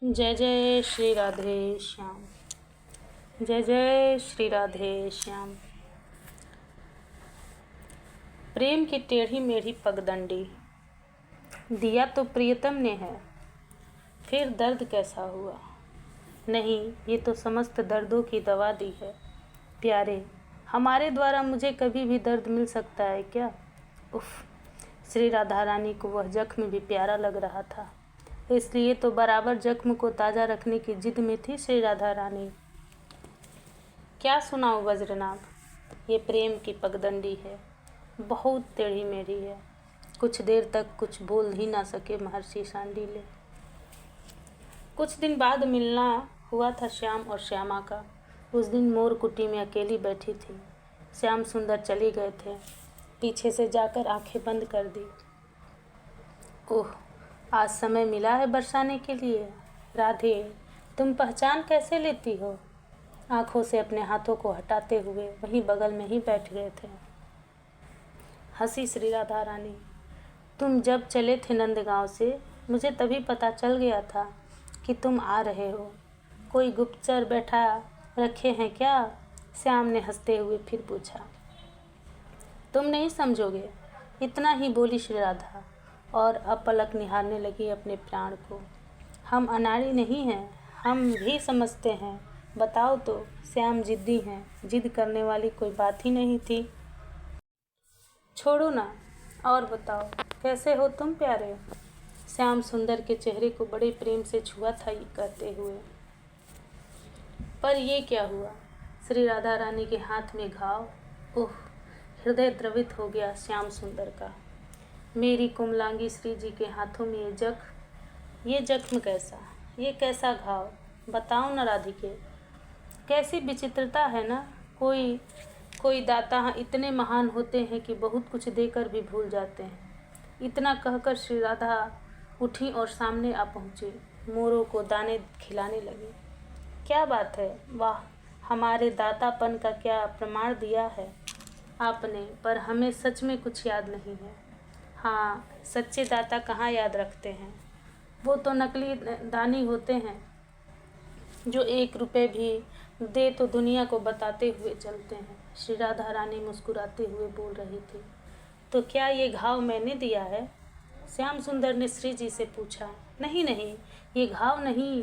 जय जय श्री राधे श्याम। जय जय श्री राधे श्याम। प्रेम की टेढ़ी मेढ़ी पगडंडी दिया तो प्रियतम ने है, फिर दर्द कैसा हुआ। नहीं, ये तो समस्त दर्दों की दवा दी है। प्यारे, हमारे द्वारा मुझे कभी भी दर्द मिल सकता है क्या? उफ, श्री राधा रानी को वह जख्म भी प्यारा लग रहा था, इसलिए तो बराबर जख्म को ताज़ा रखने की जिद में थी श्री राधा रानी। क्या सुनाऊं वज्रनाभ, ये प्रेम की पगडंडी है, बहुत टेढ़ी मेढ़ी है। कुछ देर तक कुछ बोल ही ना सके महर्षि शांडिल्य। कुछ दिन बाद मिलना हुआ था श्याम और श्यामा का। उस दिन मोर कुटी में अकेली बैठी थी। श्याम सुंदर चले गए थे, पीछे से जाकर आंखें बंद कर दी। ओह, आज समय मिला है बरसाने के लिए। राधे, तुम पहचान कैसे लेती हो? आंखों से अपने हाथों को हटाते हुए वहीं बगल में ही बैठ गए थे। हंसी श्री राधा रानी। तुम जब चले थे नंदगांव से, मुझे तभी पता चल गया था कि तुम आ रहे हो। कोई गुप्तचर बैठा रखे हैं क्या? श्याम ने हंसते हुए फिर पूछा। तुम नहीं समझोगे, इतना ही बोली श्री राधा और अपलक निहारने लगी अपने प्राण को। हम अनाड़ी नहीं हैं, हम भी समझते हैं। बताओ तो। श्याम जिद्दी हैं, जिद करने वाली कोई बात ही नहीं थी। छोड़ो ना, और बताओ कैसे हो तुम प्यारे? श्याम सुंदर के चेहरे को बड़े प्रेम से छुआ था ये कहते हुए। पर ये क्या हुआ? श्री राधा रानी के हाथ में घाव। ओह, हृदय द्रवित हो गया श्याम सुंदर का। मेरी कुमलांगी श्री जी के हाथों में ये जख्म कैसा, ये कैसा घाव? बताओ न राधिके। कैसी विचित्रता है ना। कोई दाता इतने महान होते हैं कि बहुत कुछ देकर भी भूल जाते हैं। इतना कहकर श्री राधा उठी और सामने आ पहुँची। मोरों को दाने खिलाने लगी। क्या बात है, वाह, हमारे दातापन का क्या प्रमाण दिया है आपने। पर हमें सच में कुछ याद नहीं है। हाँ, सच्चे दाता कहाँ याद रखते हैं। वो तो नकली दानी होते हैं जो 1 रुपये भी दे तो दुनिया को बताते हुए चलते हैं। श्री राधा रानी मुस्कुराते हुए बोल रही थी। तो क्या ये घाव मैंने दिया है? श्याम सुंदर ने श्री जी से पूछा। नहीं नहीं, ये घाव नहीं।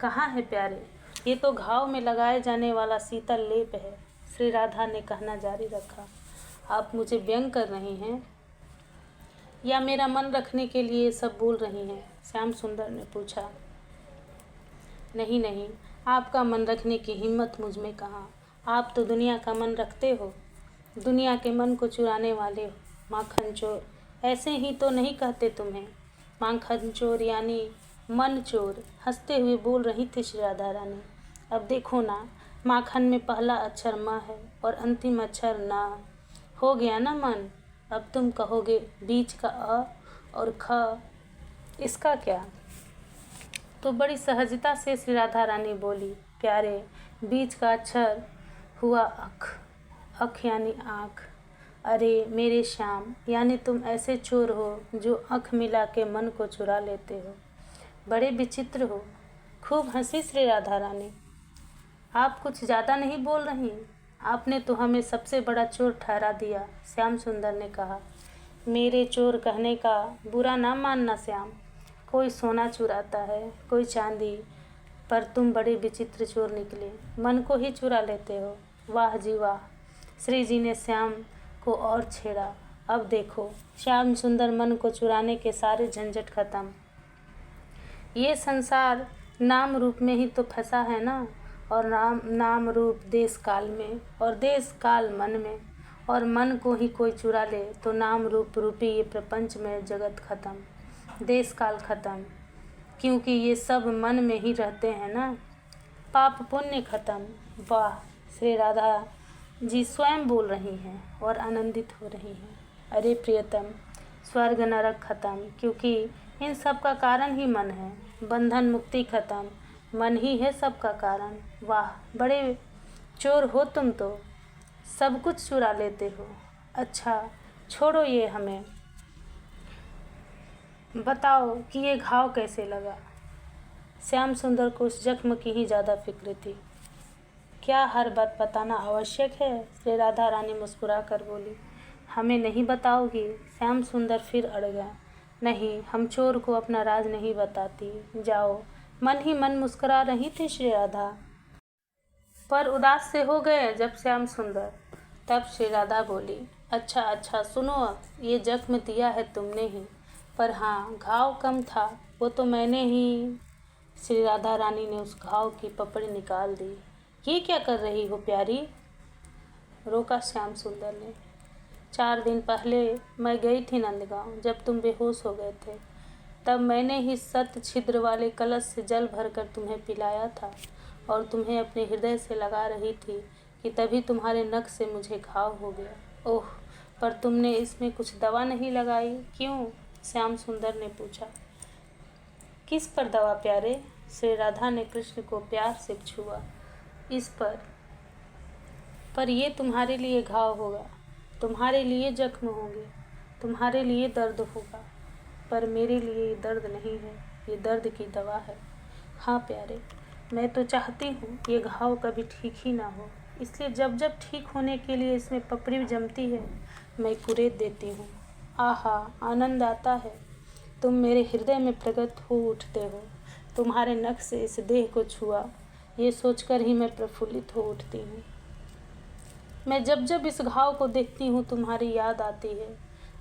कहाँ है प्यारे? ये तो घाव में लगाए जाने वाला शीतल लेप है। श्री राधा ने कहना जारी रखा। आप मुझे व्यंग कर रही हैं या मेरा मन रखने के लिए सब बोल रही हैं? श्याम सुंदर ने पूछा। नहीं नहीं, आपका मन रखने की हिम्मत मुझ में कहाँ। आप तो दुनिया का मन रखते हो, दुनिया के मन को चुराने वाले हो। माखन चोर, ऐसे ही तो नहीं कहते तुम्हें। माखन चोर यानी मन चोर, हंसते हुए बोल रही थी श्री राधा रानी। अब देखो ना, माखन में पहला अक्षर म है और अंतिम अक्षर न। हो गया ना मन। अब तुम कहोगे बीच का अ और ख, इसका क्या? तो बड़ी सहजता से श्री राधा रानी बोली। प्यारे, बीच का अक्षर हुआ अख। अख यानी आँख। अरे मेरे श्याम, यानी तुम ऐसे चोर हो जो आँख मिला के मन को चुरा लेते हो। बड़े विचित्र हो। खूब हंसी श्री राधा रानी। आप कुछ ज़्यादा नहीं बोल रही? आपने तो हमें सबसे बड़ा चोर ठहरा दिया। श्याम सुंदर ने कहा। मेरे चोर कहने का बुरा ना मानना श्याम। कोई सोना चुराता है, कोई चांदी, पर तुम बड़े विचित्र चोर निकले। मन को ही चुरा लेते हो। वाह जी वाह। श्री जी ने श्याम को और छेड़ा। अब देखो, श्याम सुंदर मन को चुराने के सारे झंझट खत्म। ये संसार नाम रूप में ही तो फंसा है ना, और नाम रूप देश काल में, और देश काल मन में, और मन को ही कोई चुरा ले तो नाम रूप रूपी ये प्रपंच में जगत खत्म, देश काल खत्म। क्योंकि ये सब मन में ही रहते हैं ना। पाप पुण्य खत्म। वाह, श्री राधा जी स्वयं बोल रही हैं और आनंदित हो रही हैं। अरे प्रियतम, स्वर्ग नरक खत्म, क्योंकि इन सब का कारण ही मन है। बंधन मुक्ति खत्म, मन ही है सबका कारण। वाह, बड़े चोर हो तुम तो, सब कुछ चुरा लेते हो। अच्छा छोड़ो ये, हमें बताओ कि ये घाव कैसे लगा। श्याम सुंदर को उस जख्म की ही ज़्यादा फिक्र थी। क्या हर बात बताना आवश्यक है? श्री राधा रानी मुस्कुरा कर बोली। हमें नहीं बताओगी? श्याम सुंदर फिर अड़ गया। नहीं, हम चोर को अपना राज नहीं बताती। जाओ। मन ही मन मुस्कुरा रही थी श्री राधा, पर उदास से हो गए जब श्याम सुंदर। तब श्री राधा बोली, अच्छा अच्छा सुनो, अब ये जख्म दिया है तुमने ही, पर हाँ घाव कम था वो तो मैंने ही। श्री राधा रानी ने उस घाव की पपड़ी निकाल दी। ये क्या कर रही हो प्यारी? रोका श्याम सुंदर ने। 4 दिन पहले मैं गई थी नंदगांव, जब तुम बेहोश हो गए थे। तब मैंने ही 7 छिद्र वाले कलश से जल भरकर तुम्हें पिलाया था और तुम्हें अपने हृदय से लगा रही थी कि तभी तुम्हारे नख से मुझे घाव हो गया। ओह, पर तुमने इसमें कुछ दवा नहीं लगाई, क्यों? श्याम सुंदर ने पूछा। किस पर दवा प्यारे? श्री राधा ने कृष्ण को प्यार से छुआ। इस पर ये तुम्हारे लिए घाव होगा, तुम्हारे लिए जख्म होंगे, तुम्हारे लिए दर्द होगा, पर मेरे लिए ये दर्द नहीं है, ये दर्द की दवा है। हाँ प्यारे, मैं तो चाहती हूँ ये घाव कभी ठीक ही ना हो, इसलिए जब जब ठीक होने के लिए इसमें पपड़ी जमती है मैं कुरेद देती हूँ। आहा, आनंद आता है। तुम मेरे हृदय में प्रकट हो उठते हो। तुम्हारे नख से इस देह को छुआ, ये सोचकर ही मैं प्रफुल्लित हो उठती हूँ। मैं जब जब इस घाव को देखती हूँ तुम्हारी याद आती है।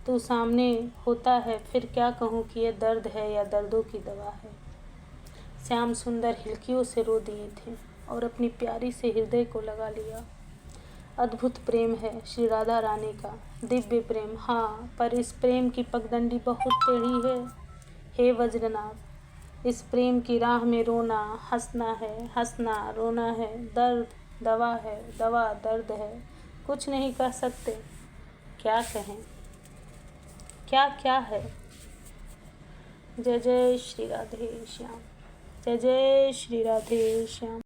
तू सामने होता है, फिर क्या कहूँ कि ये दर्द है या दर्दों की दवा है। श्याम सुंदर हिलकियों से रो दिए थे और अपनी प्यारी से हृदय को लगा लिया। अद्भुत प्रेम है श्री राधा रानी का, दिव्य प्रेम। हाँ, पर इस प्रेम की पगडंडी बहुत टेढ़ी है। हे वज्रनाभ, इस प्रेम की राह में रोना हंसना है, हंसना रोना है, दर्द दवा है, दवा दर्द है। कुछ नहीं कह सकते, क्या कहें? क्या क्या है? जय जय श्री राधे श्याम, जय जय श्री राधे श्याम।